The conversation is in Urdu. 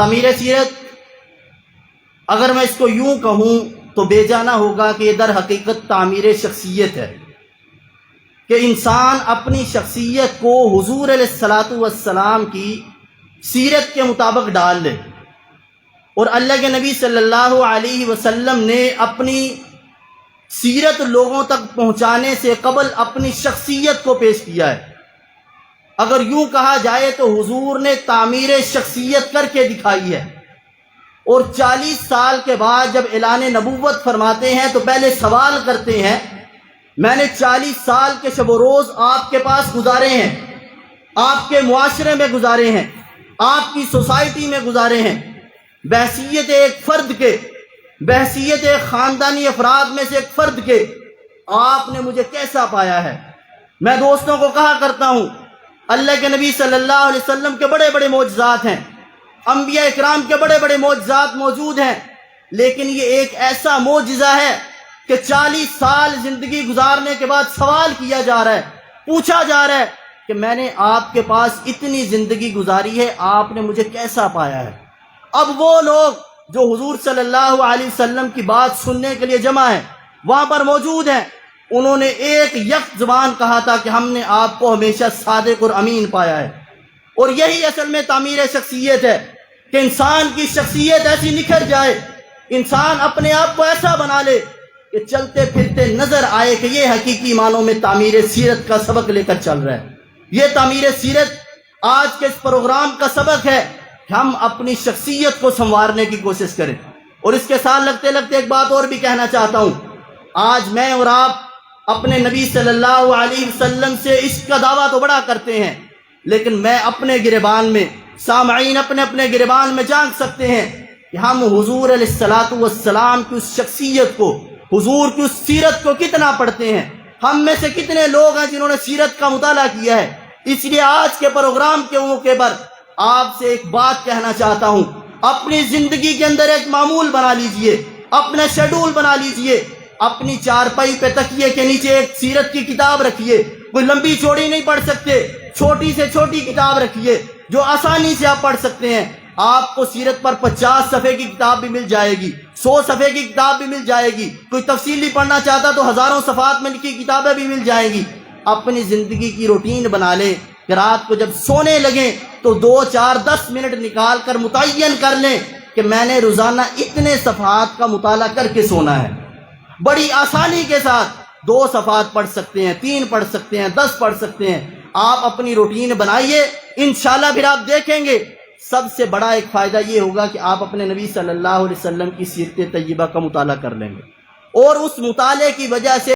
تعمیر سیرت اگر میں اس کو یوں کہوں تو بے جانا ہوگا کہ یہ در حقیقت تعمیر شخصیت ہے، کہ انسان اپنی شخصیت کو حضور علیہ الصلاۃ والسلام کی سیرت کے مطابق ڈال لے، اور اللہ کے نبی صلی اللہ علیہ وسلم نے اپنی سیرت لوگوں تک پہنچانے سے قبل اپنی شخصیت کو پیش کیا ہے۔ اگر یوں کہا جائے تو حضور نے تعمیر شخصیت کر کے دکھائی ہے، اور 40 سال کے بعد جب اعلان نبوت فرماتے ہیں تو پہلے سوال کرتے ہیں، میں نے 40 سال کے شب و روز آپ کے پاس گزارے ہیں، آپ کے معاشرے میں گزارے ہیں، آپ کی سوسائٹی میں گزارے ہیں، بحیثیت ایک فرد کے، بحیثیت ایک خاندانی افراد میں سے ایک فرد کے، آپ نے مجھے کیسا پایا ہے؟ میں دوستوں کو کہا کرتا ہوں اللہ کے نبی صلی اللہ علیہ وسلم کے بڑے بڑے معجزات ہیں، انبیاء اکرام کے بڑے بڑے معجزات موجود ہیں، لیکن یہ ایک ایسا معجزہ ہے کہ 40 سال زندگی گزارنے کے بعد سوال کیا جا رہا ہے، پوچھا جا رہا ہے کہ میں نے آپ کے پاس اتنی زندگی گزاری ہے، آپ نے مجھے کیسا پایا ہے؟ اب وہ لوگ جو حضور صلی اللہ علیہ وسلم کی بات سننے کے لیے جمع ہیں، وہاں پر موجود ہیں، انہوں نے ایک یک زبان کہا تھا کہ ہم نے آپ کو ہمیشہ صادق اور امین پایا ہے۔ اور یہی اصل میں تعمیر شخصیت ہے کہ انسان کی شخصیت ایسی نکھر جائے، انسان اپنے آپ کو ایسا بنا لے کہ چلتے پھرتے نظر آئے کہ یہ حقیقی معنوں میں تعمیر سیرت کا سبق لے کر چل رہا ہے۔ یہ تعمیر سیرت آج کے اس پروگرام کا سبق ہے کہ ہم اپنی شخصیت کو سنوارنے کی کوشش کریں۔ اور اس کے ساتھ لگتے لگتے ایک بات اور بھی کہنا چاہتا ہوں، آج میں اور آپ اپنے نبی صلی اللہ علیہ وسلم سے عشق کا دعویٰ تو بڑا کرتے ہیں، لیکن میں اپنے گریبان میں، سامعین اپنے اپنے گریبان میں جانچ سکتے ہیں کہ ہم حضور علیہ الصلاۃ والسلام کی اس شخصیت کو، حضور کی اس سیرت کو کتنا پڑھتے ہیں۔ ہم میں سے کتنے لوگ ہیں جنہوں نے سیرت کا مطالعہ کیا ہے؟ اس لیے آج کے پروگرام کے موقع پر آپ سے ایک بات کہنا چاہتا ہوں، اپنی زندگی کے اندر ایک معمول بنا لیجئے، اپنا شیڈول بنا لیجئے، اپنی چارپائی پہ تکیے کے نیچے ایک سیرت کی کتاب رکھیے، کوئی لمبی چوڑی نہیں پڑھ سکتے، چھوٹی سے چھوٹی کتاب رکھیے جو آسانی سے آپ پڑھ سکتے ہیں۔ آپ کو سیرت پر 50 صفحے کی کتاب بھی مل جائے گی، 100 صفحے کی کتاب بھی مل جائے گی، کوئی تفصیلی پڑھنا چاہتا تو ہزاروں صفحات میں لکھی کتابیں بھی مل جائیں گی۔ اپنی زندگی کی روٹین بنا لیں کہ رات کو جب سونے لگیں تو 2 4 10 منٹ نکال کر متعین کر لیں کہ میں نے روزانہ اتنے صفحات کا مطالعہ کر کے سونا ہے۔ بڑی آسانی کے ساتھ 2 صفحات پڑھ سکتے ہیں، 3 پڑھ سکتے ہیں، 10 پڑھ سکتے ہیں۔ آپ اپنی روٹین بنائیے، انشاءاللہ پھر آپ دیکھیں گے سب سے بڑا ایک فائدہ یہ ہوگا کہ آپ اپنے نبی صلی اللہ علیہ وسلم کی سیرت طیبہ کا مطالعہ کر لیں گے، اور اس مطالعے کی وجہ سے